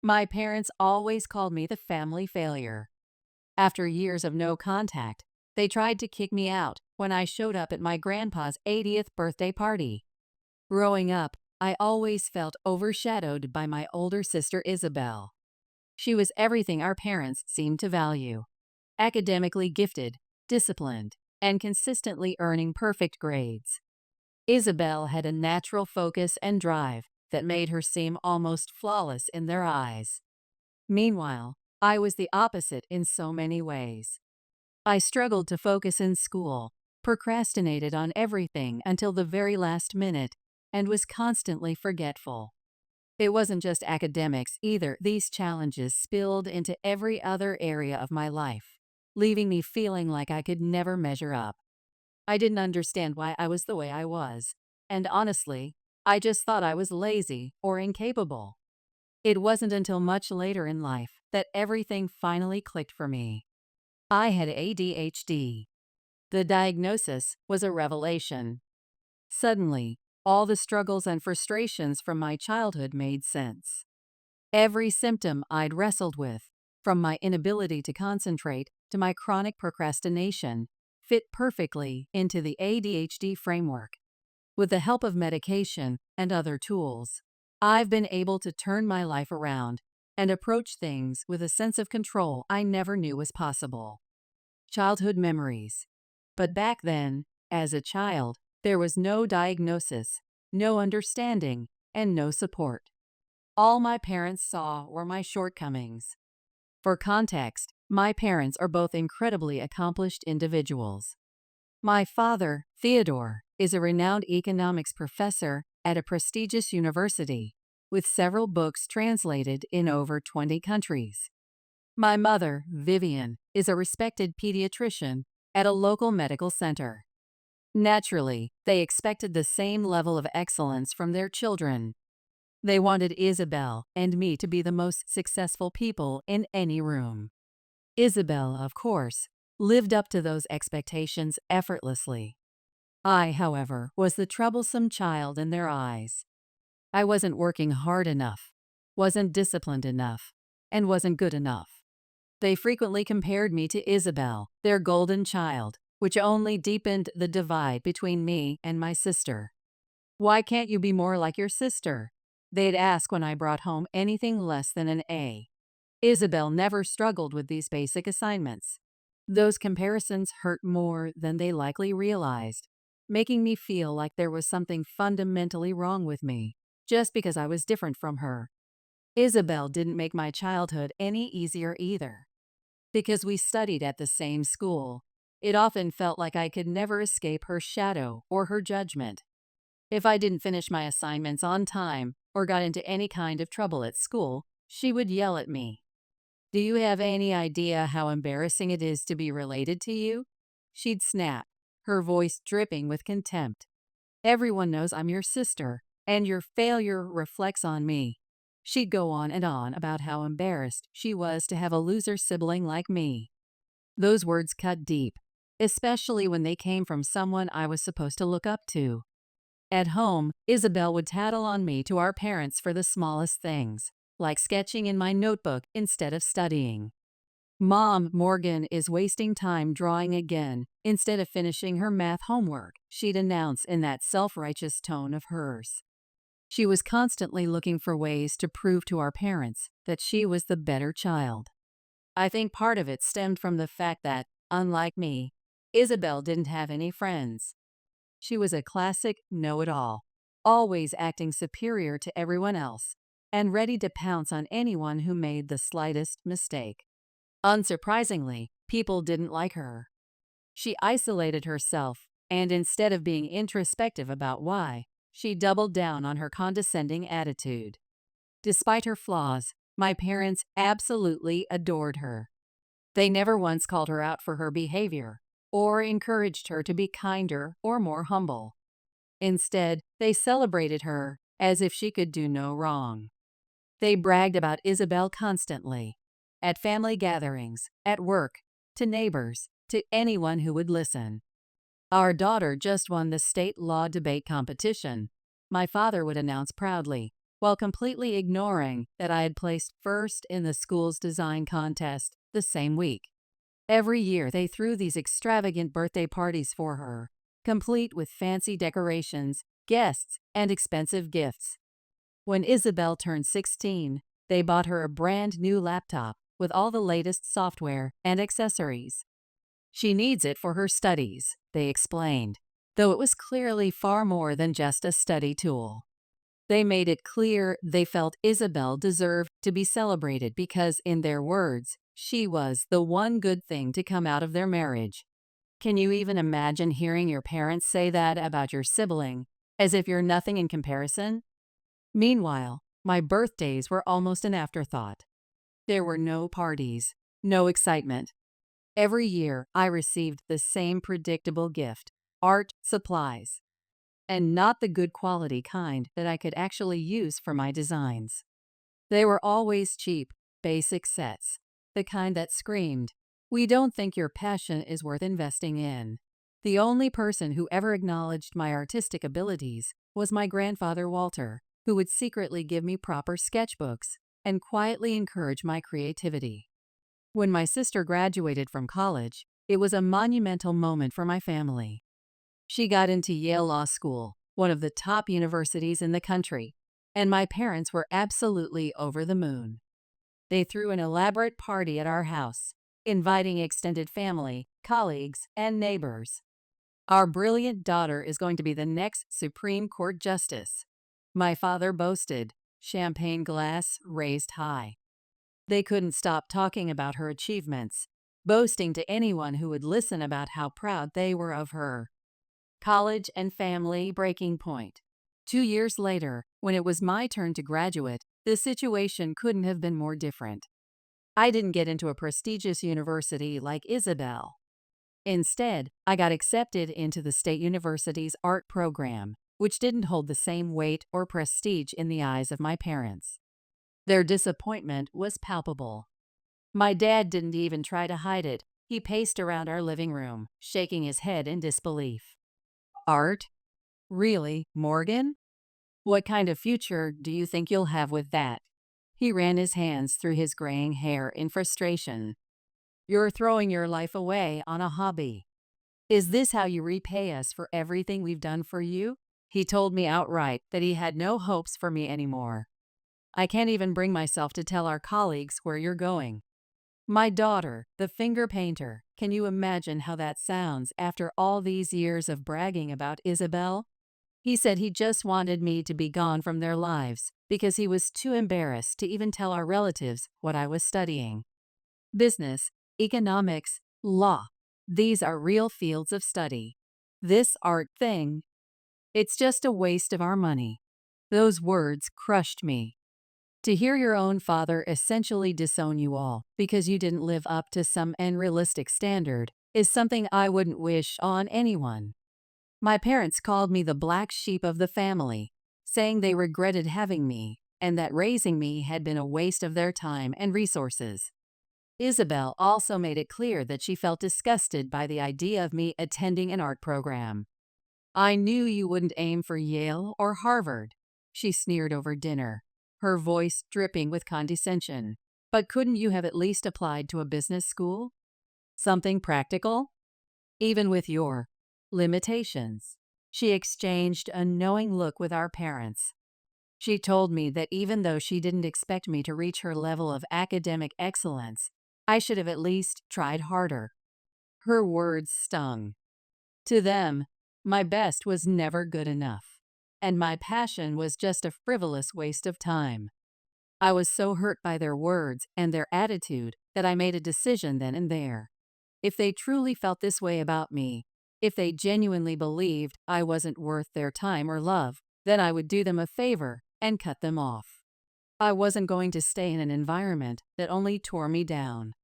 My parents always called me the family failure. After years of no contact, they tried to kick me out when I showed up at my grandpa's 80th birthday party. Growing up, I always felt overshadowed by my older sister Isabel. She was everything our parents seemed to value: academically gifted, disciplined, and consistently earning perfect grades. Isabel had a natural focus and drive that made her seem almost flawless in their eyes. Meanwhile, I was the opposite in so many ways. I struggled to focus in school, procrastinated on everything until the very last minute, and was constantly forgetful. It wasn't just academics either. These challenges spilled into every other area of my life, leaving me feeling like I could never measure up. I didn't understand why I was the way I was, and honestly, I just thought I was lazy or incapable. It wasn't until much later in life that everything finally clicked for me. I had ADHD. The diagnosis was a revelation. Suddenly, all the struggles and frustrations from my childhood made sense. Every symptom I'd wrestled with, from my inability to concentrate to my chronic procrastination, fit perfectly into the ADHD framework. With the help of medication and other tools, I've been able to turn my life around and approach things with a sense of control I never knew was possible. Childhood memories. But back then, as a child, there was no diagnosis, no understanding, and no support. All my parents saw were my shortcomings. For context, my parents are both incredibly accomplished individuals. My father, Theodore, is a renowned economics professor at a prestigious university, with several books translated in over 20 countries. My mother, Vivian, is a respected pediatrician at a local medical center. Naturally, they expected the same level of excellence from their children. They wanted Isabel and me to be the most successful people in any room. Isabel, of course, lived up to those expectations effortlessly. I, however, was the troublesome child in their eyes. I wasn't working hard enough, wasn't disciplined enough, and wasn't good enough. They frequently compared me to Isabel, their golden child, which only deepened the divide between me and my sister. "Why can't you be more like your sister?" they'd ask when I brought home anything less than an A. Isabel never struggled with these basic assignments. Those comparisons hurt more than they likely realized, making me feel like there was something fundamentally wrong with me, just because I was different from her. Isabel didn't make my childhood any easier either. Because we studied at the same school, it often felt like I could never escape her shadow or her judgment. If I didn't finish my assignments on time or got into any kind of trouble at school, she would yell at me. "Do you have any idea how embarrassing it is to be related to you?" She'd snap, her voice dripping with contempt. "Everyone knows I'm your sister, and your failure reflects on me." She'd go on and on about how embarrassed she was to have a loser sibling like me. Those words cut deep, especially when they came from someone I was supposed to look up to. At home, Isabel would tattle on me to our parents for the smallest things, like sketching in my notebook instead of studying. "Mom, Morgan is wasting time drawing again instead of finishing her math homework," she'd announce in that self-righteous tone of hers. She was constantly looking for ways to prove to our parents that she was the better child. I think part of it stemmed from the fact that, unlike me, Isabel didn't have any friends. She was a classic know-it-all, always acting superior to everyone else, and ready to pounce on anyone who made the slightest mistake. Unsurprisingly, people didn't like her. She isolated herself, and instead of being introspective about why, she doubled down on her condescending attitude. Despite her flaws, my parents absolutely adored her. They never once called her out for her behavior or encouraged her to be kinder or more humble. Instead, they celebrated her as if she could do no wrong. They bragged about Isabel constantly, at family gatherings, at work, to neighbors, to anyone who would listen. "Our daughter just won the state law debate competition," my father would announce proudly, while completely ignoring that I had placed first in the school's design contest the same week. Every year, they threw these extravagant birthday parties for her, complete with fancy decorations, guests, and expensive gifts. When Isabel turned 16, they bought her a brand new laptop with all the latest software and accessories. She needs it for her studies, they explained, though it was clearly far more than just a study tool. They made it clear they felt Isabel deserved to be celebrated because, in their words, she was the one good thing to come out of their marriage. Can you even imagine hearing your parents say that about your sibling, as if you're nothing in comparison? Meanwhile, my birthdays were almost an afterthought. There were no parties, no excitement. Every year, I received the same predictable gift: art supplies. And not the good quality kind that I could actually use for my designs. They were always cheap, basic sets, the kind that screamed, "We don't think your passion is worth investing in." The only person who ever acknowledged my artistic abilities was my grandfather Walter, who would secretly give me proper sketchbooks and quietly encourage my creativity. When my sister graduated from college, it was a monumental moment for my family. She got into Yale Law School, one of the top universities in the country, and my parents were absolutely over the moon. They threw an elaborate party at our house, inviting extended family, colleagues, and neighbors. "Our brilliant daughter is going to be the next Supreme Court Justice," my father boasted, champagne glass raised high. They couldn't stop talking about her achievements, boasting to anyone who would listen about how proud they were of her. College and family breaking point. 2 years later, when it was my turn to graduate, the situation couldn't have been more different. I didn't get into a prestigious university like Isabel. Instead, I got accepted into the State University's art program, which didn't hold the same weight or prestige in the eyes of my parents. Their disappointment was palpable. My dad didn't even try to hide it. He paced around our living room, shaking his head in disbelief. "Art? Really, Morgan? What kind of future do you think you'll have with that?" He ran his hands through his graying hair in frustration. "You're throwing your life away on a hobby. Is this how you repay us for everything we've done for you?" He told me outright that he had no hopes for me anymore. "I can't even bring myself to tell our colleagues where you're going." My daughter, the finger painter, can you imagine how that sounds after all these years of bragging about Isabel? He said he just wanted me to be gone from their lives because he was too embarrassed to even tell our relatives what I was studying. Business, economics, law. These are real fields of study. This art thing, it's just a waste of our money. Those words crushed me. To hear your own father essentially disown you all because you didn't live up to some unrealistic standard is something I wouldn't wish on anyone. My parents called me the black sheep of the family, saying they regretted having me and that raising me had been a waste of their time and resources. Isabel also made it clear that she felt disgusted by the idea of me attending an art program. "I knew you wouldn't aim for Yale or Harvard," she sneered over dinner, her voice dripping with condescension. "But couldn't you have at least applied to a business school? Something practical? Even with your limitations." She exchanged a knowing look with our parents. She told me that even though she didn't expect me to reach her level of academic excellence, I should have at least tried harder. Her words stung. To them, my best was never good enough, and my passion was just a frivolous waste of time. I was so hurt by their words and their attitude that I made a decision then and there. If they truly felt this way about me, if they genuinely believed I wasn't worth their time or love, then I would do them a favor and cut them off. I wasn't going to stay in an environment that only tore me down.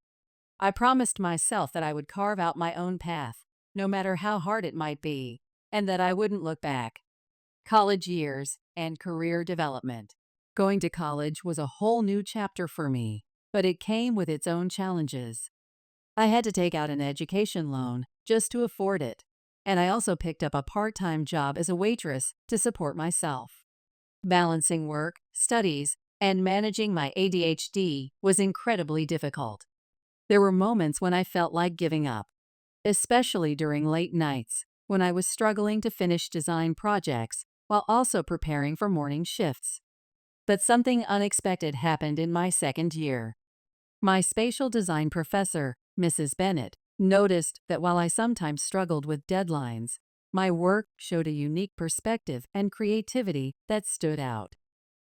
I promised myself that I would carve out my own path, no matter how hard it might be, and that I wouldn't look back. College years and career development. Going to college was a whole new chapter for me, but it came with its own challenges. I had to take out an education loan just to afford it, and I also picked up a part-time job as a waitress to support myself. Balancing work, studies, and managing my ADHD was incredibly difficult. There were moments when I felt like giving up, especially during late nights when I was struggling to finish design projects while also preparing for morning shifts. But something unexpected happened in my second year. My spatial design professor, Mrs. Bennett, noticed that while I sometimes struggled with deadlines, my work showed a unique perspective and creativity that stood out.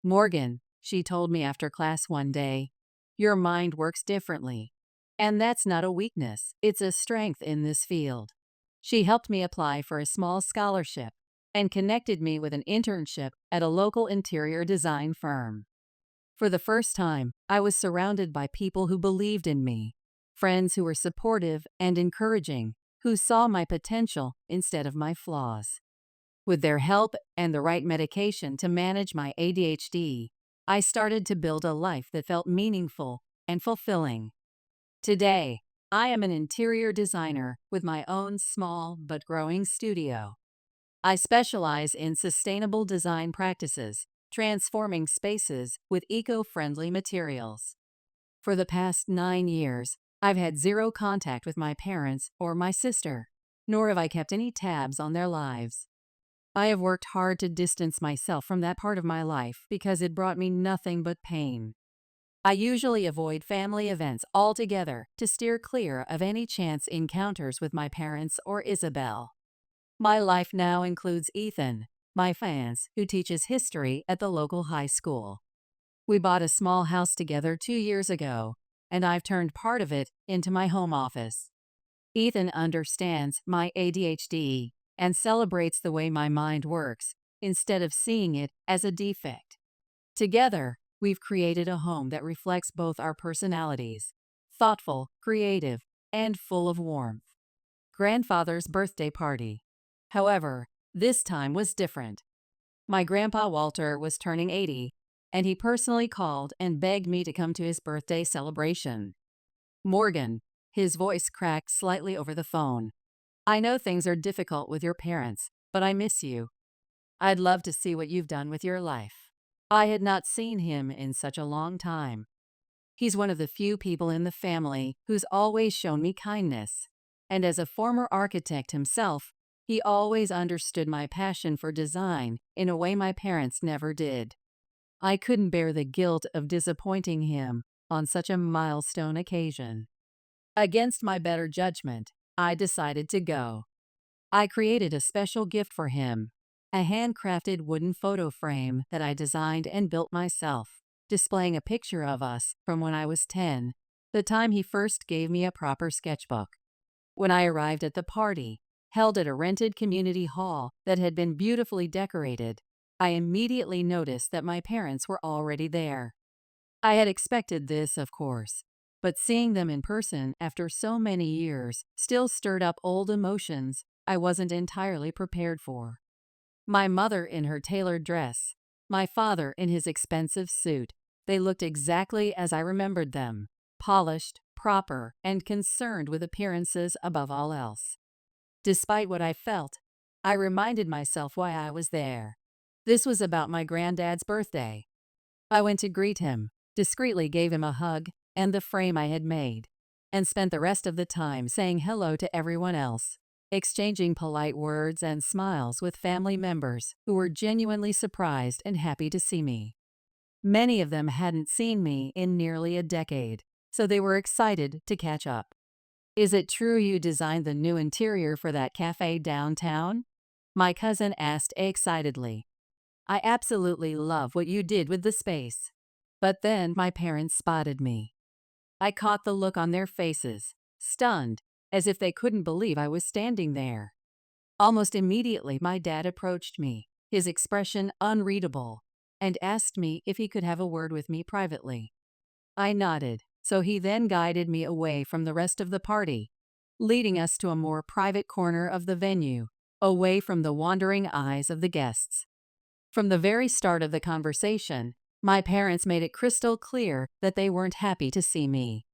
"Morgan," she told me after class one day, "your mind works differently. And that's not a weakness, it's a strength in this field." She helped me apply for a small scholarship and connected me with an internship at a local interior design firm. For the first time, I was surrounded by people who believed in me, friends who were supportive and encouraging, who saw my potential instead of my flaws. With their help and the right medication to manage my ADHD, I started to build a life that felt meaningful and fulfilling. Today, I am an interior designer with my own small but growing studio. I specialize in sustainable design practices, transforming spaces with eco-friendly materials. For the past 9 years, I've had zero contact with my parents or my sister, nor have I kept any tabs on their lives. I have worked hard to distance myself from that part of my life because it brought me nothing but pain. I usually avoid family events altogether to steer clear of any chance encounters with my parents or Isabel. My life now includes Ethan, my fiance, who teaches history at the local high school. We bought a small house together 2 years ago, and I've turned part of it into my home office. Ethan understands my ADHD and celebrates the way my mind works instead of seeing it as a defect. Together, we've created a home that reflects both our personalities: thoughtful, creative, and full of warmth. Grandfather's birthday party. However, this time was different. My grandpa Walter was turning 80, and he personally called and begged me to come to his birthday celebration. "Morgan," his voice cracked slightly over the phone, "I know things are difficult with your parents, but I miss you. I'd love to see what you've done with your life." I had not seen him in such a long time. He's one of the few people in the family who's always shown me kindness. And as a former architect himself, he always understood my passion for design in a way my parents never did. I couldn't bear the guilt of disappointing him on such a milestone occasion. Against my better judgment, I decided to go. I created a special gift for him, a handcrafted wooden photo frame that I designed and built myself, displaying a picture of us from when I was 10, the time he first gave me a proper sketchbook. When I arrived at the party, held at a rented community hall that had been beautifully decorated, I immediately noticed that my parents were already there. I had expected this, of course, but seeing them in person after so many years still stirred up old emotions I wasn't entirely prepared for. My mother in her tailored dress, my father in his expensive suit, they looked exactly as I remembered them: polished, proper, and concerned with appearances above all else. Despite what I felt, I reminded myself why I was there. This was about my granddad's birthday. I went to greet him, discreetly gave him a hug and the frame I had made, and spent the rest of the time saying hello to everyone else, exchanging polite words and smiles with family members who were genuinely surprised and happy to see me. Many of them hadn't seen me in nearly a decade, so they were excited to catch up. "Is it true you designed the new interior for that cafe downtown?" my cousin asked excitedly. "I absolutely love what you did with the space." But then my parents spotted me. I caught the look on their faces, stunned, as if they couldn't believe I was standing there. Almost immediately, my dad approached me, his expression unreadable, and asked me if he could have a word with me privately. I nodded, so he then guided me away from the rest of the party, leading us to a more private corner of the venue, away from the wandering eyes of the guests. From the very start of the conversation, my parents made it crystal clear that they weren't happy to see me.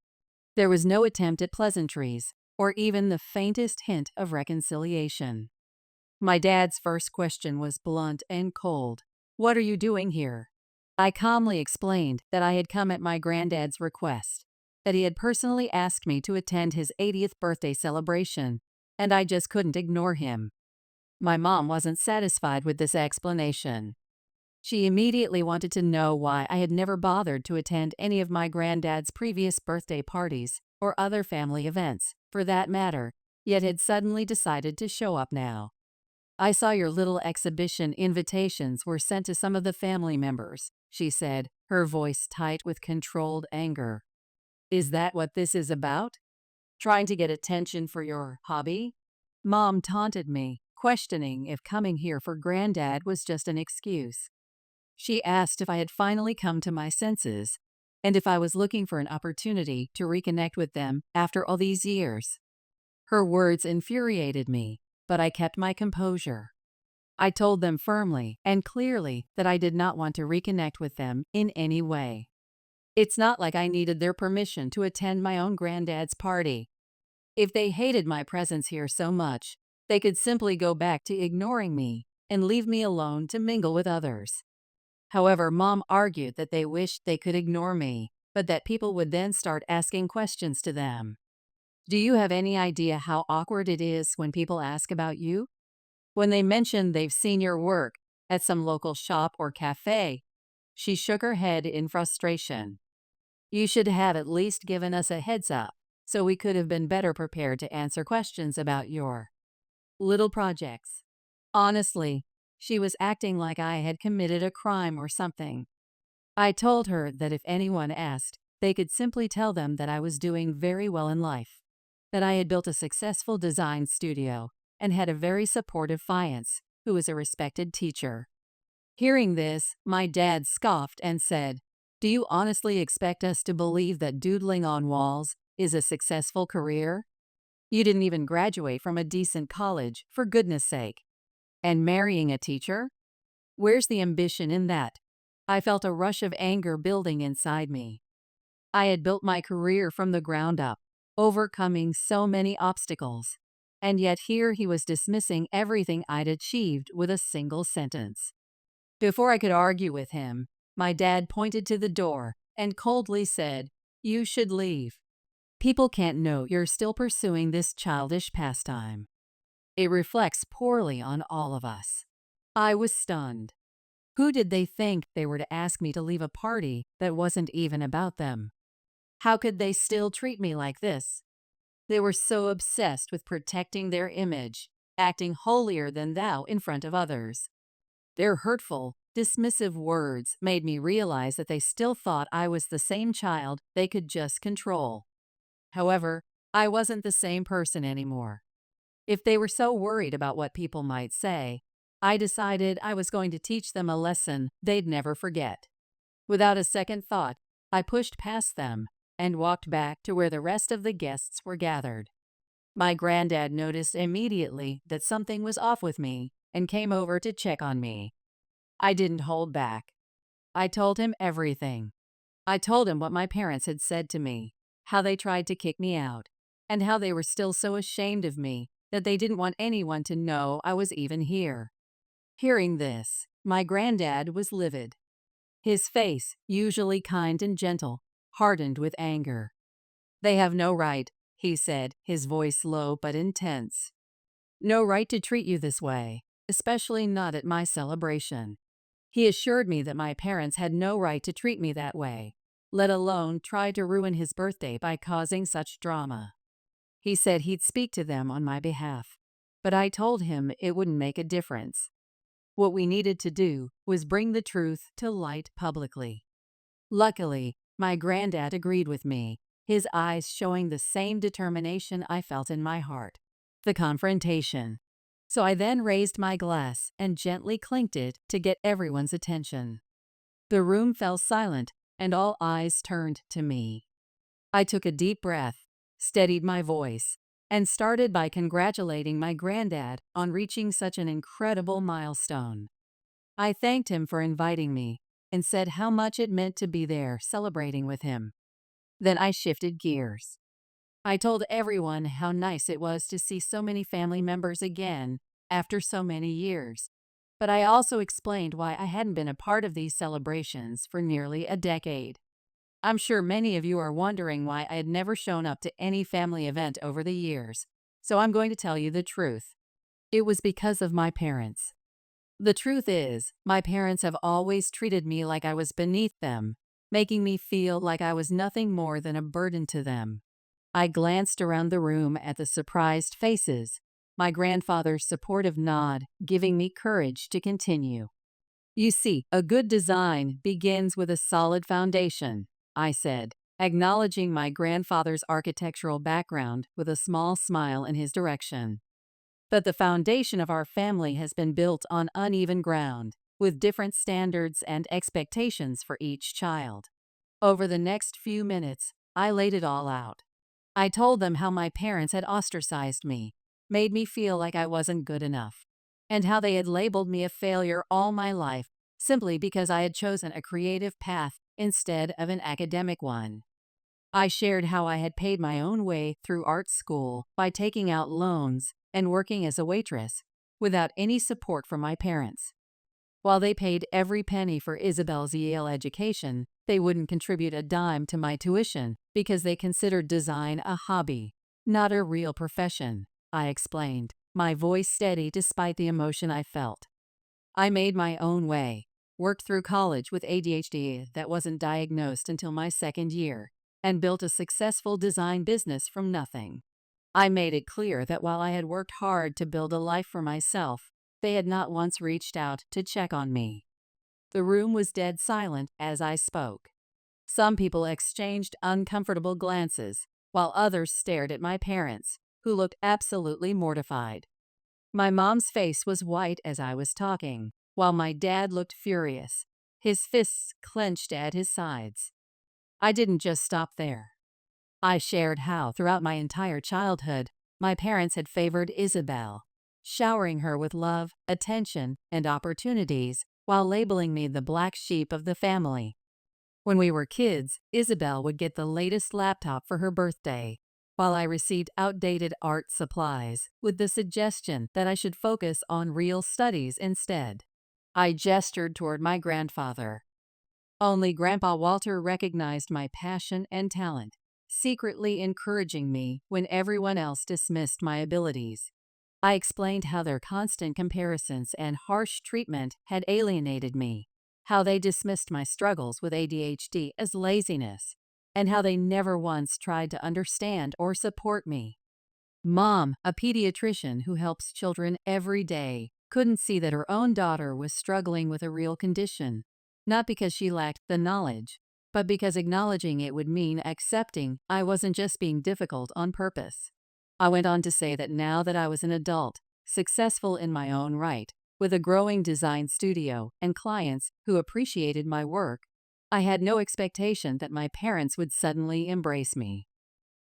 There was no attempt at pleasantries, or even the faintest hint of reconciliation. My dad's first question was blunt and cold. What are you doing here? I calmly explained that I had come at my granddad's request, that he had personally asked me to attend his 80th birthday celebration, and I just couldn't ignore him. My mom wasn't satisfied with this explanation. She immediately wanted to know why I had never bothered to attend any of my granddad's previous birthday parties or other family events, for that matter, yet had suddenly decided to show up now. I saw your little exhibition invitations were sent to some of the family members, she said, her voice tight with controlled anger. Is that what this is about? Trying to get attention for your hobby? Mom taunted me, questioning if coming here for Granddad was just an excuse. She asked if I had finally come to my senses, and if I was looking for an opportunity to reconnect with them after all these years. Her words infuriated me, but I kept my composure. I told them firmly and clearly that I did not want to reconnect with them in any way. It's not like I needed their permission to attend my own granddad's party. If they hated my presence here so much, they could simply go back to ignoring me and leave me alone to mingle with others. However, Mom argued that they wished they could ignore me, but that people would then start asking questions to them. Do you have any idea how awkward it is when people ask about you? When they mention they've seen your work at some local shop or cafe? She shook her head in frustration. You should have at least given us a heads up, so we could have been better prepared to answer questions about your little projects. Honestly, she was acting like I had committed a crime or something. I told her that if anyone asked, they could simply tell them that I was doing very well in life, that I had built a successful design studio and had a very supportive fiance, who was a respected teacher. Hearing this, my dad scoffed and said, Do you honestly expect us to believe that doodling on walls is a successful career? You didn't even graduate from a decent college, for goodness sake. And marrying a teacher? Where's the ambition in that? I felt a rush of anger building inside me. I had built my career from the ground up, overcoming so many obstacles. And yet here he was dismissing everything I'd achieved with a single sentence. Before I could argue with him, my dad pointed to the door and coldly said, You should leave. People can't know you're still pursuing this childish pastime. It reflects poorly on all of us. I was stunned. Who did they think they were to ask me to leave a party that wasn't even about them? How could they still treat me like this? They were so obsessed with protecting their image, acting holier than thou in front of others. Their hurtful, dismissive words made me realize that they still thought I was the same child they could just control. However, I wasn't the same person anymore. If they were so worried about what people might say, I decided I was going to teach them a lesson they'd never forget. Without a second thought, I pushed past them and walked back to where the rest of the guests were gathered. My granddad noticed immediately that something was off with me and came over to check on me. I didn't hold back. I told him everything. I told him what my parents had said to me, how they tried to kick me out, and how they were still so ashamed of me that they didn't want anyone to know I was even here. Hearing this, my granddad was livid. His face, usually kind and gentle, hardened with anger. They have no right, he said, his voice low but intense. No right to treat you this way, especially not at my celebration. He assured me that my parents had no right to treat me that way, let alone try to ruin his birthday by causing such drama. He said he'd speak to them on my behalf, but I told him it wouldn't make a difference. What we needed to do was bring the truth to light publicly. Luckily, my granddad agreed with me, his eyes showing the same determination I felt in my heart. The confrontation. So I then raised my glass and gently clinked it to get everyone's attention. The room fell silent and all eyes turned to me. I took a deep breath, steadied my voice, and started by congratulating my granddad on reaching such an incredible milestone. I thanked him for inviting me and said how much it meant to be there celebrating with him. Then I shifted gears. I told everyone how nice it was to see so many family members again after so many years. But I also explained why I hadn't been a part of these celebrations for nearly a decade. I'm sure many of you are wondering why I had never shown up to any family event over the years. So I'm going to tell you the truth. It was because of my parents. The truth is, my parents have always treated me like I was beneath them, making me feel like I was nothing more than a burden to them. I glanced around the room at the surprised faces, my grandfather's supportive nod giving me courage to continue. You see, a good design begins with a solid foundation, I said, acknowledging my grandfather's architectural background with a small smile in his direction. But the foundation of our family has been built on uneven ground, with different standards and expectations for each child. Over the next few minutes, I laid it all out. I told them how my parents had ostracized me, made me feel like I wasn't good enough, and how they had labeled me a failure all my life simply because I had chosen a creative path instead of an academic one. I shared how I had paid my own way through art school by taking out loans and working as a waitress, without any support from my parents. While they paid every penny for Isabel's Yale education, they wouldn't contribute a dime to my tuition because they considered design a hobby, not a real profession, I explained, my voice steady despite the emotion I felt. I made my own way, worked through college with ADHD that wasn't diagnosed until my second year, and built a successful design business from nothing. I made it clear that while I had worked hard to build a life for myself, they had not once reached out to check on me. The room was dead silent as I spoke. Some people exchanged uncomfortable glances, while others stared at my parents, who looked absolutely mortified. My mom's face was white as I was talking, while my dad looked furious, his fists clenched at his sides. I didn't just stop there. I shared how, throughout my entire childhood, my parents had favored Isabel, showering her with love, attention, and opportunities, while labeling me the black sheep of the family. When we were kids, Isabel would get the latest laptop for her birthday, while I received outdated art supplies, with the suggestion that I should focus on real studies instead. I gestured toward my grandfather. Only Grandpa Walter recognized my passion and talent, secretly encouraging me when everyone else dismissed my abilities. I explained how their constant comparisons and harsh treatment had alienated me, how they dismissed my struggles with ADHD as laziness, and how they never once tried to understand or support me. Mom, a pediatrician who helps children every day, couldn't see that her own daughter was struggling with a real condition, not because she lacked the knowledge, but because acknowledging it would mean accepting I wasn't just being difficult on purpose. I went on to say that now that I was an adult, successful in my own right, with a growing design studio and clients who appreciated my work, I had no expectation that my parents would suddenly embrace me.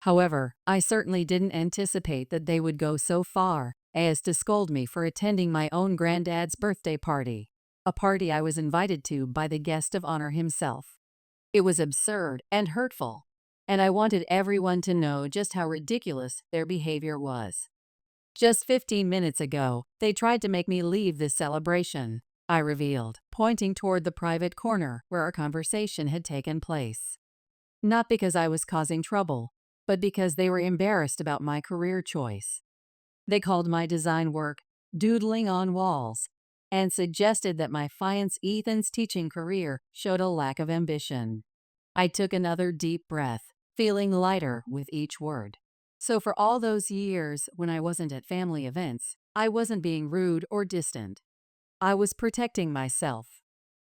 However, I certainly didn't anticipate that they would go so far as to scold me for attending my own granddad's birthday party, a party I was invited to by the guest of honor himself. It was absurd and hurtful, and I wanted everyone to know just how ridiculous their behavior was. Just 15 minutes ago, they tried to make me leave this celebration, I revealed, pointing toward the private corner where our conversation had taken place. Not because I was causing trouble, but because they were embarrassed about my career choice. They called my design work doodling on walls and suggested that my fiance Ethan's teaching career showed a lack of ambition. I took another deep breath, feeling lighter with each word. So for all those years when I wasn't at family events, I wasn't being rude or distant. I was protecting myself.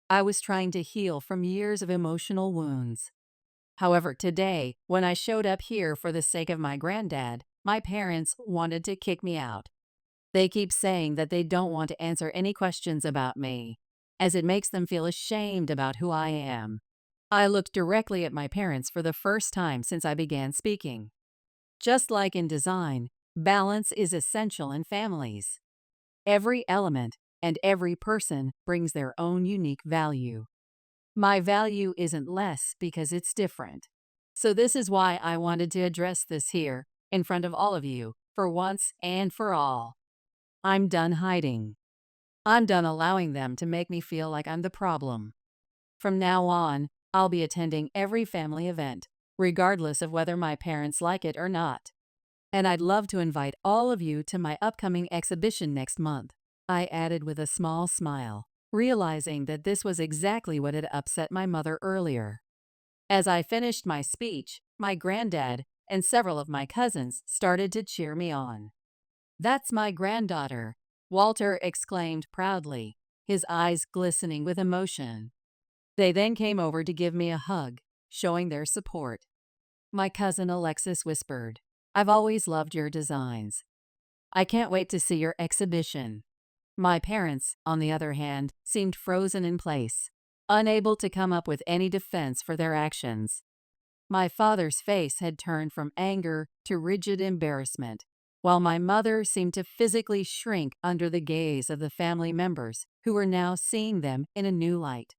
I was trying to heal from years of emotional wounds. However, today, when I showed up here for the sake of my granddad, my parents wanted to kick me out. They keep saying that they don't want to answer any questions about me, as it makes them feel ashamed about who I am. I looked directly at my parents for the first time since I began speaking. Just like in design, balance is essential in families. Every element and every person brings their own unique value. My value isn't less because it's different. So this is why I wanted to address this here, in front of all of you, for once and for all. I'm done hiding. I'm done allowing them to make me feel like I'm the problem. From now on, I'll be attending every family event, regardless of whether my parents like it or not. And I'd love to invite all of you to my upcoming exhibition next month, I added with a small smile, realizing that this was exactly what had upset my mother earlier. As I finished my speech, my granddad and several of my cousins started to cheer me on. "That's my granddaughter," Walter exclaimed proudly, his eyes glistening with emotion. They then came over to give me a hug, showing their support. My cousin Alexis whispered, "I've always loved your designs. I can't wait to see your exhibition." My parents, on the other hand, seemed frozen in place, unable to come up with any defense for their actions. My father's face had turned from anger to rigid embarrassment, while my mother seemed to physically shrink under the gaze of the family members who were now seeing them in a new light.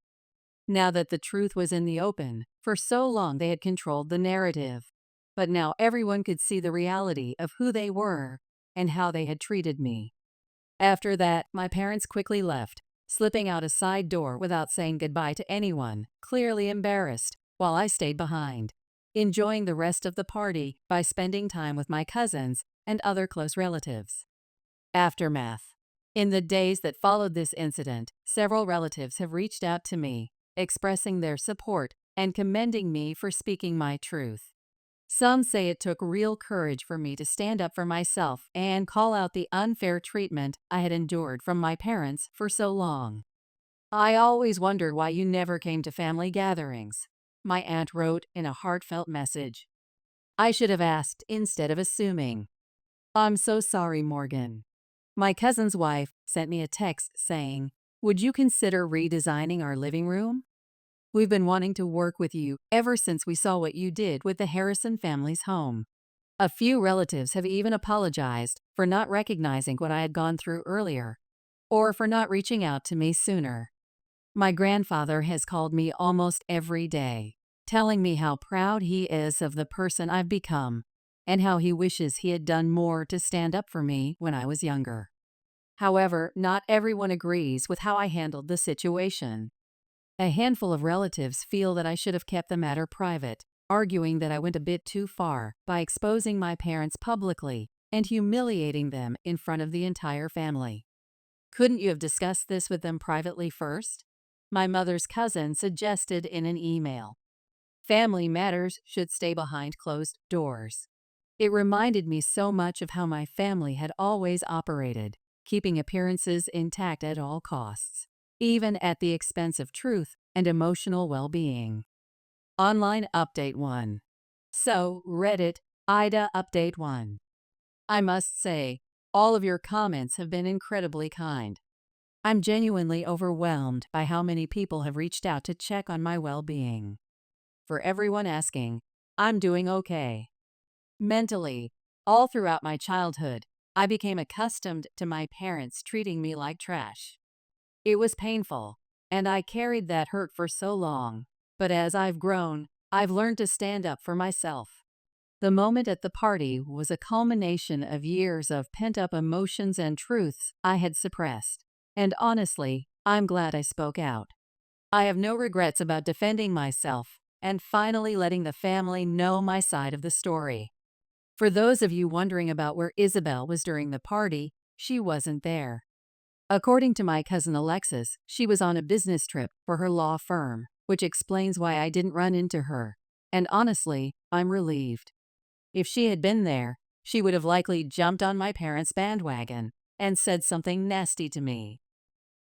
Now that the truth was in the open, for so long they had controlled the narrative. But now everyone could see the reality of who they were and how they had treated me. After that, my parents quickly left, slipping out a side door without saying goodbye to anyone, clearly embarrassed, while I stayed behind, enjoying the rest of the party by spending time with my cousins and other close relatives. Aftermath. In the days that followed this incident, several relatives have reached out to me, expressing their support and commending me for speaking my truth. Some say it took real courage for me to stand up for myself and call out the unfair treatment I had endured from my parents for so long. "I always wondered why you never came to family gatherings," my aunt wrote in a heartfelt message. "I should have asked instead of assuming. I'm so sorry, Morgan." My cousin's wife sent me a text saying, "Would you consider redesigning our living room? We've been wanting to work with you ever since we saw what you did with the Harrison family's home." A few relatives have even apologized for not recognizing what I had gone through earlier, or for not reaching out to me sooner. My grandfather has called me almost every day, telling me how proud he is of the person I've become and how he wishes he had done more to stand up for me when I was younger. However, not everyone agrees with how I handled the situation. A handful of relatives feel that I should have kept the matter private, arguing that I went a bit too far by exposing my parents publicly and humiliating them in front of the entire family. "Couldn't you have discussed this with them privately first?" My mother's cousin suggested in an email. "Family matters should stay behind closed doors." It reminded me so much of how my family had always operated, keeping appearances intact at all costs, even at the expense of truth and emotional well-being. Online Update 1. So, Reddit, Ida Update 1. I must say, all of your comments have been incredibly kind. I'm genuinely overwhelmed by how many people have reached out to check on my well-being. For everyone asking, I'm doing okay. Mentally, all throughout my childhood, I became accustomed to my parents treating me like trash. It was painful, and I carried that hurt for so long. But as I've grown, I've learned to stand up for myself. The moment at the party was a culmination of years of pent-up emotions and truths I had suppressed. And honestly, I'm glad I spoke out. I have no regrets about defending myself and finally letting the family know my side of the story. For those of you wondering about where Isabel was during the party, she wasn't there. According to my cousin Alexis, she was on a business trip for her law firm, which explains why I didn't run into her. And honestly, I'm relieved. If she had been there, she would have likely jumped on my parents' bandwagon and said something nasty to me.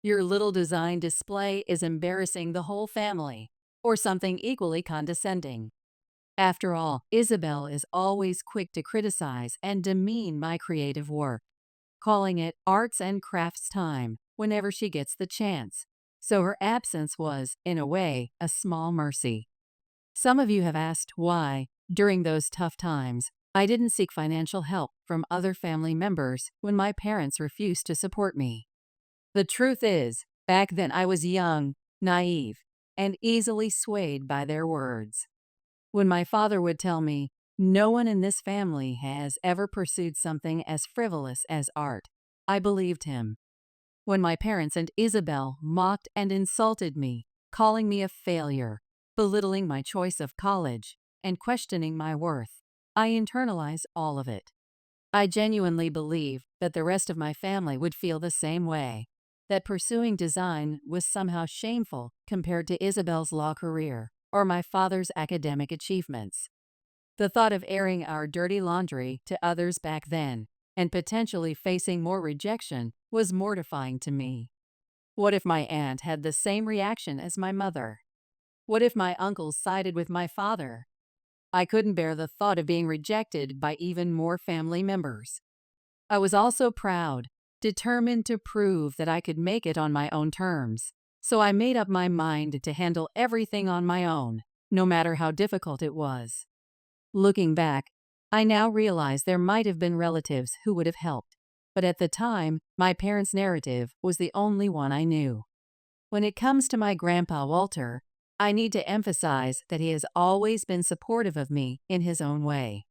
"Your little design display is embarrassing the whole family," or something equally condescending. After all, Isabel is always quick to criticize and demean my creative work, calling it arts and crafts time whenever she gets the chance. So her absence was, in a way, a small mercy. Some of you have asked why, during those tough times, I didn't seek financial help from other family members when my parents refused to support me. The truth is, back then I was young, naive, and easily swayed by their words. When my father would tell me, "No one in this family has ever pursued something as frivolous as art," I believed him. when my parents and Isabel mocked and insulted me, calling me a failure, belittling my choice of college, and questioning my worth. I internalized all of it. I genuinely believed that the rest of my family would feel the same way, that pursuing design was somehow shameful compared to Isabel's law career or my father's academic achievements. The thought of airing our dirty laundry to others back then and potentially facing more rejection was mortifying to me. What if my aunt had the same reaction as my mother? What if my uncles sided with my father? I couldn't bear the thought of being rejected by even more family members. I was also proud, determined to prove that I could make it on my own terms. So I made up my mind to handle everything on my own, no matter how difficult it was. Looking back, I now realize there might have been relatives who would have helped, but at the time, my parents' narrative was the only one I knew. When it comes to my grandpa Walter, I need to emphasize that he has always been supportive of me in his own way.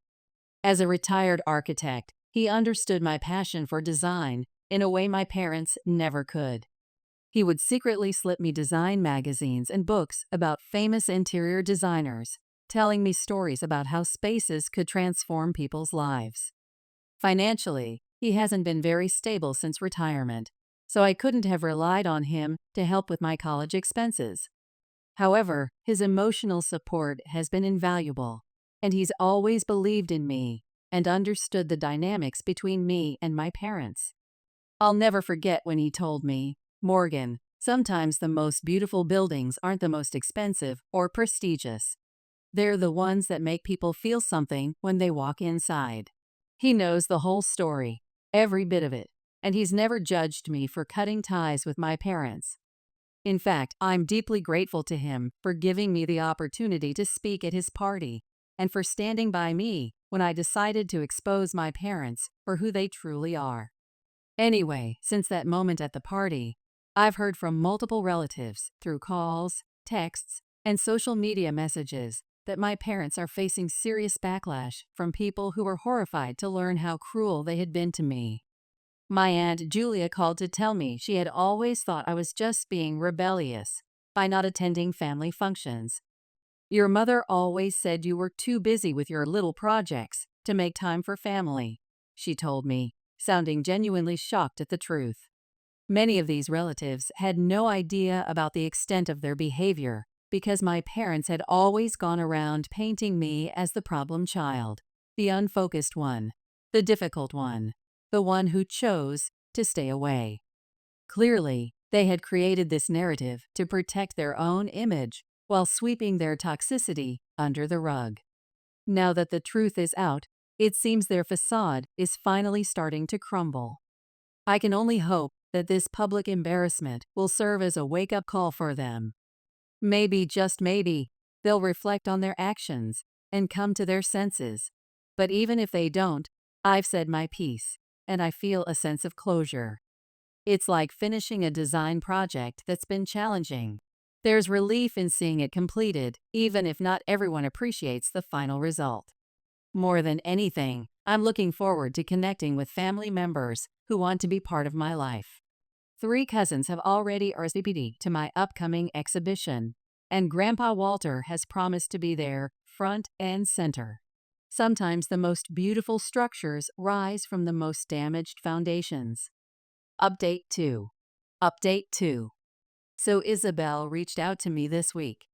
As a retired architect, he understood my passion for design in a way my parents never could. He would secretly slip me design magazines and books about famous interior designers, telling me stories about how spaces could transform people's lives. Financially, he hasn't been very stable since retirement, so I couldn't have relied on him to help with my college expenses. However, his emotional support has been invaluable, and he's always believed in me and understood the dynamics between me and my parents. I'll never forget when he told me, "Morgan, sometimes the most beautiful buildings aren't the most expensive or prestigious. They're the ones that make people feel something when they walk inside." He knows the whole story, every bit of it, and he's never judged me for cutting ties with my parents. In fact, I'm deeply grateful to him for giving me the opportunity to speak at his party and for standing by me when I decided to expose my parents for who they truly are. Anyway, since that moment at the party, I've heard from multiple relatives through calls, texts, and social media messages that my parents are facing serious backlash from people who were horrified to learn how cruel they had been to me. My Aunt Julia called to tell me she had always thought I was just being rebellious by not attending family functions. "Your mother always said you were too busy with your little projects to make time for family," she told me, sounding genuinely shocked at the truth. Many of these relatives had no idea about the extent of their behavior because my parents had always gone around painting me as the problem child, the unfocused one, the difficult one, the one who chose to stay away. Clearly, they had created this narrative to protect their own image while sweeping their toxicity under the rug. Now that the truth is out, it seems their facade is finally starting to crumble. I can only hope that this public embarrassment will serve as a wake-up call for them. Maybe, just maybe, they'll reflect on their actions and come to their senses. But even if they don't, I've said my piece, and I feel a sense of closure. It's like finishing a design project that's been challenging. There's relief in seeing it completed, even if not everyone appreciates the final result. More than anything, I'm looking forward to connecting with family members who want to be part of my life. 3 cousins have already RSVP'd to my upcoming exhibition, and Grandpa Walter has promised to be there front and center. Sometimes the most beautiful structures rise from the most damaged foundations. Update 2. Update 2. So Isabel reached out to me this week.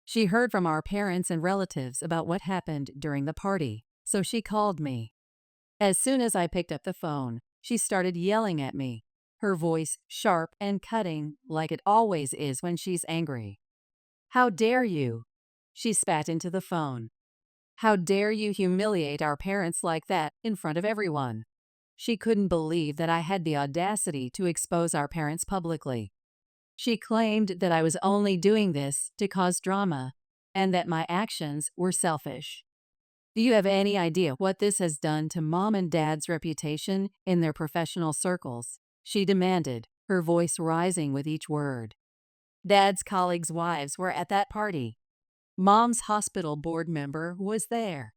She heard from our parents and relatives about what happened during the party, so she called me. As soon as I picked up the phone, she started yelling at me, her voice sharp and cutting like it always is when she's angry. "How dare you?" She spat into the phone. "How dare you humiliate our parents like that in front of everyone?" She couldn't believe that I had the audacity to expose our parents publicly. She claimed that I was only doing this to cause drama and that my actions were selfish. "Do you have any idea what this has done to Mom and Dad's reputation in their professional circles?" she demanded, her voice rising with each word. Dad's colleagues' wives were at that party. Mom's hospital board member was there.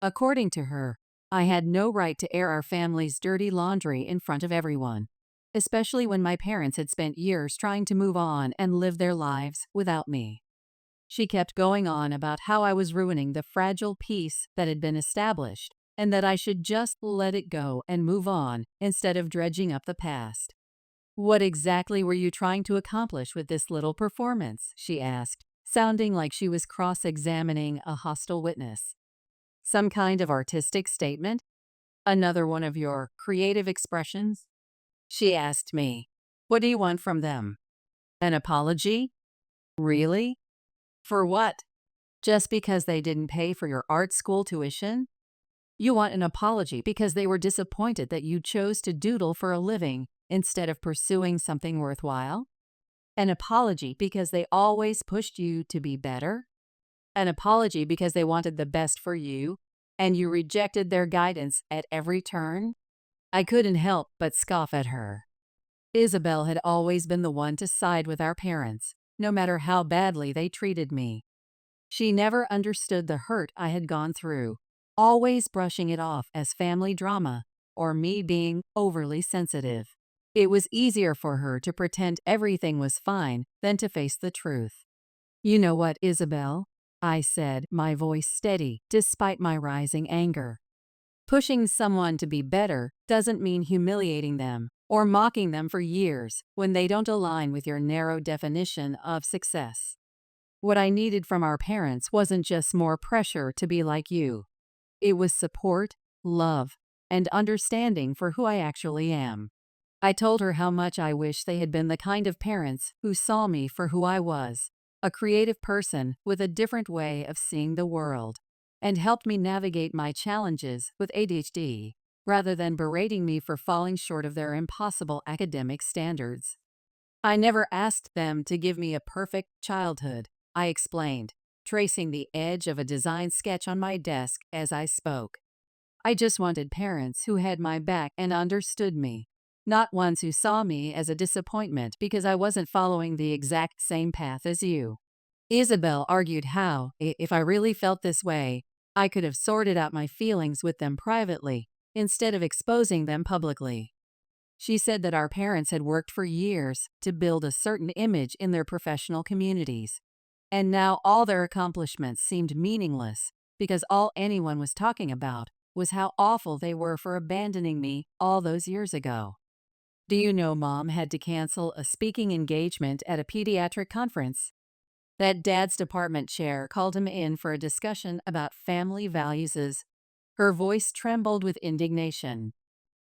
According to her, I had no right to air our family's dirty laundry in front of everyone. especially when my parents had spent years trying to move on and live their lives without me. She kept going on about how I was ruining the fragile peace that had been established and that I should just let it go and move on instead of dredging up the past. "What exactly were you trying to accomplish with this little performance?" she asked, sounding like she was cross-examining a hostile witness. "Some kind of artistic statement? Another one of your creative expressions?" She asked me. "What do you want from them? An apology? Really? For what? Just because they didn't pay for your art school tuition? You want an apology because they were disappointed that you chose to doodle for a living instead of pursuing something worthwhile? An apology because they always pushed you to be better? An apology because they wanted the best for you and you rejected their guidance at every turn?" I couldn't help but scoff at her. Isabel had always been the one to side with our parents, no matter how badly they treated me. She never understood the hurt I had gone through, always brushing it off as family drama or me being overly sensitive. It was easier for her to pretend everything was fine than to face the truth. "You know what, Isabel?" I said, my voice steady despite my rising anger. "Pushing someone to be better doesn't mean humiliating them or mocking them for years when they don't align with your narrow definition of success. What I needed from our parents wasn't just more pressure to be like you. It was support, love, and understanding for who I actually am." I told her how much I wish they had been the kind of parents who saw me for who I was, a creative person with a different way of seeing the world, and helped me navigate my challenges with ADHD, rather than berating me for falling short of their impossible academic standards. "I never asked them to give me a perfect childhood," I explained, tracing the edge of a design sketch on my desk as I spoke. "I just wanted parents who had my back and understood me, not ones who saw me as a disappointment because I wasn't following the exact same path as you." Isabel argued how, if I really felt this way, I could have sorted out my feelings with them privately instead of exposing them publicly. She said that our parents had worked for years to build a certain image in their professional communities, and now all their accomplishments seemed meaningless because all anyone was talking about was how awful they were for abandoning me all those years ago. "Do you know Mom had to cancel a speaking engagement at a pediatric conference? That Dad's department chair called him in for a discussion about family values." Her voice trembled with indignation.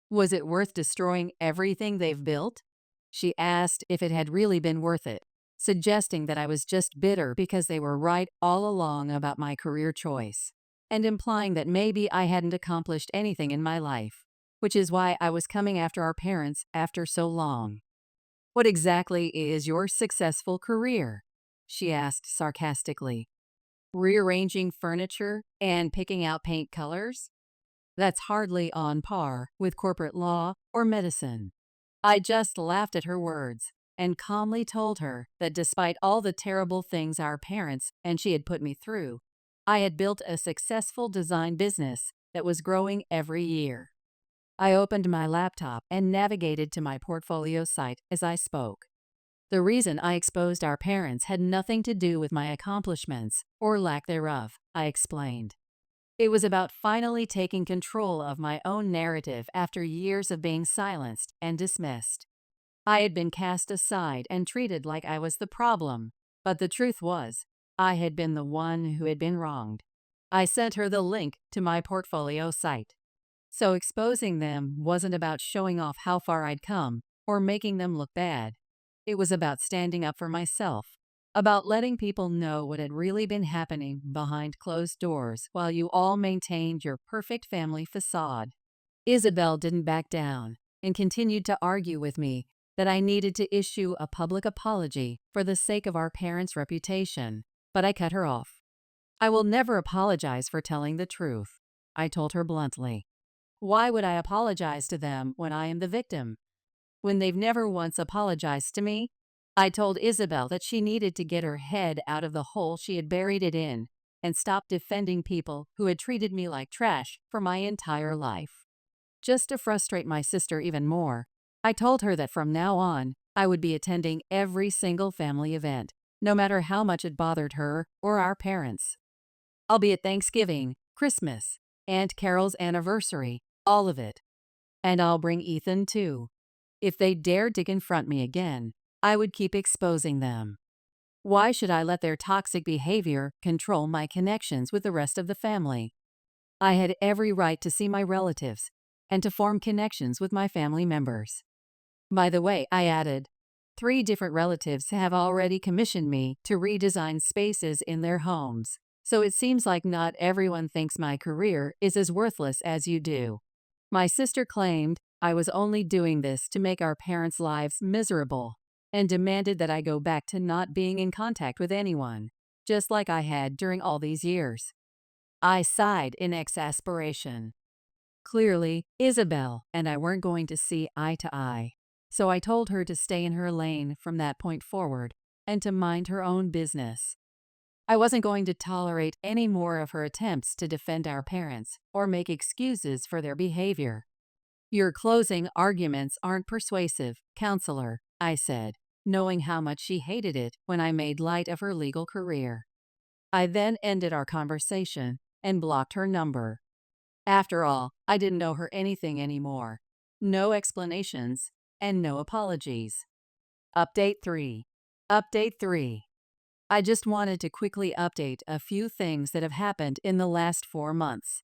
"Was it worth destroying everything they've built?" She asked if it had really been worth it, suggesting that I was just bitter because they were right all along about my career choice, and implying that maybe I hadn't accomplished anything in my life, which is why I was coming after our parents after so long. "What exactly is your successful career?" she asked sarcastically. "Rearranging furniture and picking out paint colors? That's hardly on par with corporate law or medicine." I just laughed at her words and calmly told her that despite all the terrible things our parents and she had put me through, I had built a successful design business that was growing every year. I opened my laptop and navigated to my portfolio site as I spoke. The reason I exposed our parents had nothing to do with my accomplishments or lack thereof, I explained. It was about finally taking control of my own narrative after years of being silenced and dismissed. I had been cast aside and treated like I was the problem, but the truth was, I had been the one who had been wronged. I sent her the link to my portfolio site. So exposing them wasn't about showing off how far I'd come or making them look bad. It was about standing up for myself, about letting people know what had really been happening behind closed doors while you all maintained your perfect family facade. Isabel didn't back down and continued to argue with me that I needed to issue a public apology for the sake of our parents' reputation, but I cut her off. "I will never apologize for telling the truth," I told her bluntly. "Why would I apologize to them when I am the victim, when they've never once apologized to me?" I told Isabel that she needed to get her head out of the hole she had buried it in and stop defending people who had treated me like trash for my entire life. Just to frustrate my sister even more, I told her that from now on, I would be attending every single family event, no matter how much it bothered her or our parents. I'll be at Thanksgiving, Christmas, Aunt Carol's anniversary, all of it. And I'll bring Ethan too. If they dared to confront me again, I would keep exposing them. Why should I let their toxic behavior control my connections with the rest of the family? I had every right to see my relatives and to form connections with my family members. By the way, I added, 3 different relatives have already commissioned me to redesign spaces in their homes, so it seems like not everyone thinks my career is as worthless as you do. My sister claimed I was only doing this to make our parents' lives miserable and demanded that I go back to not being in contact with anyone, just like I had during all these years. I sighed in exasperation. Clearly, Isabel and I weren't going to see eye to eye, so I told her to stay in her lane from that point forward and to mind her own business. I wasn't going to tolerate any more of her attempts to defend our parents or make excuses for their behavior. Your closing arguments aren't persuasive, counselor, I said, knowing how much she hated it when I made light of her legal career. I then ended our conversation and blocked her number. After all, I didn't owe her anything anymore. No explanations and no apologies. Update 3. Update 3. I just wanted to quickly update a few things that have happened in the last 4 months.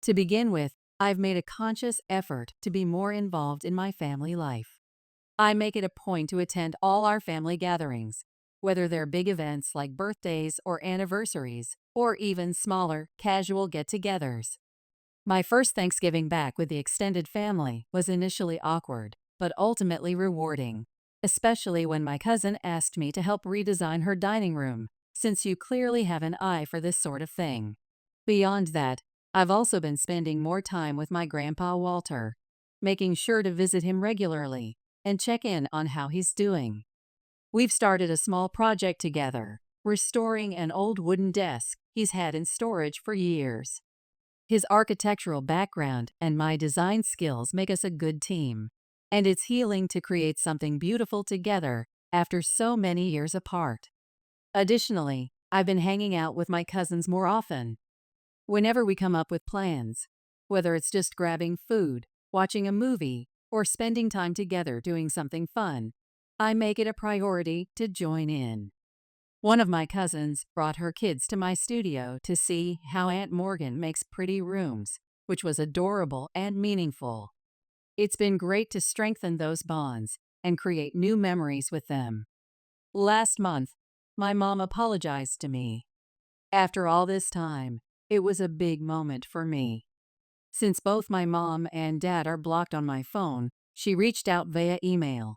To begin with, I've made a conscious effort to be more involved in my family life. I make it a point to attend all our family gatherings, whether they're big events like birthdays or anniversaries, or even smaller, casual get-togethers. My first Thanksgiving back with the extended family was initially awkward, but ultimately rewarding, especially when my cousin asked me to help redesign her dining room, since you clearly have an eye for this sort of thing. Beyond that, I've also been spending more time with my grandpa Walter, making sure to visit him regularly and check in on how he's doing. We've started a small project together, restoring an old wooden desk he's had in storage for years. His architectural background and my design skills make us a good team, and it's healing to create something beautiful together after so many years apart. Additionally, I've been hanging out with my cousins more often. Whenever we come up with plans, whether it's just grabbing food, watching a movie, or spending time together doing something fun, I make it a priority to join in. One of my cousins brought her kids to my studio to see how Aunt Morgan makes pretty rooms, which was adorable and meaningful. It's been great to strengthen those bonds and create new memories with them. Last month, my mom apologized to me. After all this time, it was a big moment for me. Since both my mom and dad are blocked on my phone, she reached out via email.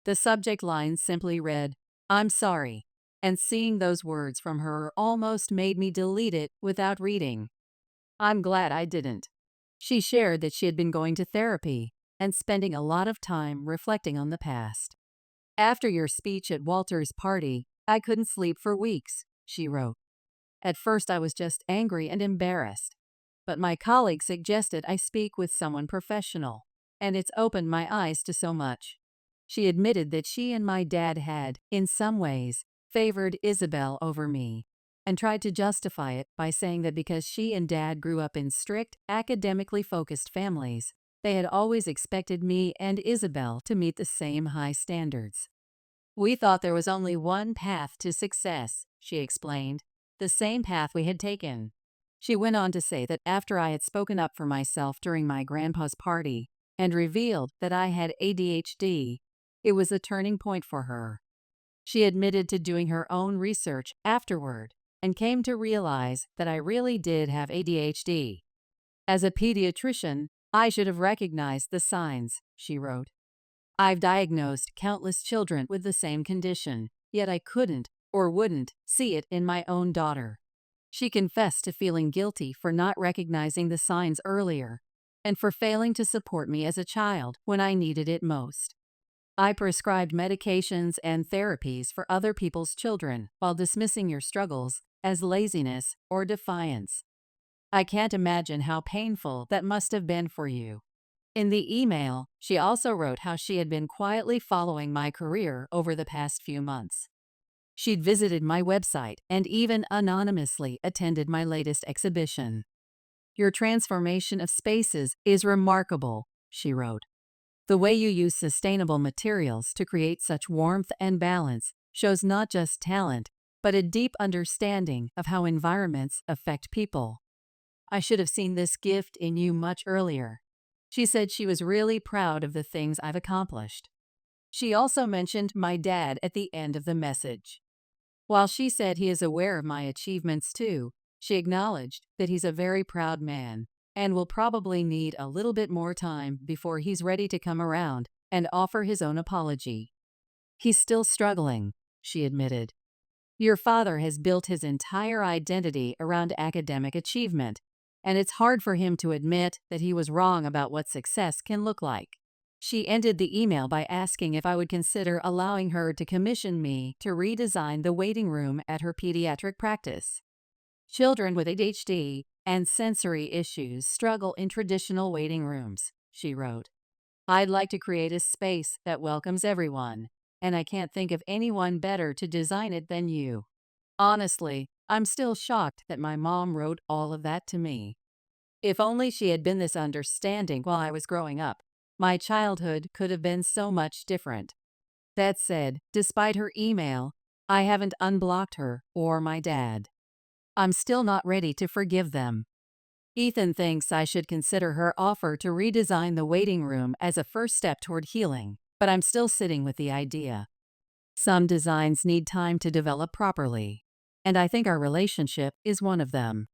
The subject line simply read, "I'm sorry," and seeing those words from her almost made me delete it without reading. I'm glad I didn't. She shared that she had been going to therapy and spending a lot of time reflecting on the past. "After your speech at Walter's party, I couldn't sleep for weeks," she wrote. "At first I was just angry and embarrassed, but my colleague suggested I speak with someone professional, and it's opened my eyes to so much." She admitted that she and my dad had, in some ways, favored Isabel over me, and tried to justify it by saying that because she and dad grew up in strict, academically focused families, they had always expected me and Isabel to meet the same high standards. "We thought there was only one path to success," she explained, "the same path we had taken." She went on to say that after I had spoken up for myself during my grandpa's party and revealed that I had ADHD, it was a turning point for her. She admitted to doing her own research afterward and came to realize that I really did have ADHD. "As a pediatrician, I should have recognized the signs," she wrote. "I've diagnosed countless children with the same condition, yet I couldn't or wouldn't see it in my own daughter." She confessed to feeling guilty for not recognizing the signs earlier and for failing to support me as a child when I needed it most. "I prescribed medications and therapies for other people's children while dismissing your struggles as laziness or defiance. I can't imagine how painful that must have been for you. In the email, she also wrote how she had been quietly following my career over the past few months. She'd visited my website and even anonymously attended my latest exhibition. Your transformation of spaces is remarkable, she wrote. The way you use sustainable materials to create such warmth and balance shows not just talent, but a deep understanding of how environments affect people. I should have seen this gift in you much earlier. She said she was really proud of the things I've accomplished. She also mentioned my dad at the end of the message. While she said he is aware of my achievements too, she acknowledged that he's a very proud man and will probably need a little bit more time before he's ready to come around and offer his own apology. He's still struggling, she admitted. Your father has built his entire identity around academic achievement, and it's hard for him to admit that he was wrong about what success can look like. She ended the email by asking if I would consider allowing her to commission me to redesign the waiting room at her pediatric practice. Children with ADHD and sensory issues struggle in traditional waiting rooms, she wrote. I'd like to create a space that welcomes everyone, and I can't think of anyone better to design it than you. Honestly, I'm still shocked that my mom wrote all of that to me. If only she had been this understanding while I was growing up, my childhood could have been so much different. That said, despite her email, I haven't unblocked her or my dad. I'm still not ready to forgive them. Ethan thinks I should consider her offer to redesign the waiting room as a first step toward healing, but I'm still sitting with the idea. Some designs need time to develop properly, and I think our relationship is one of them.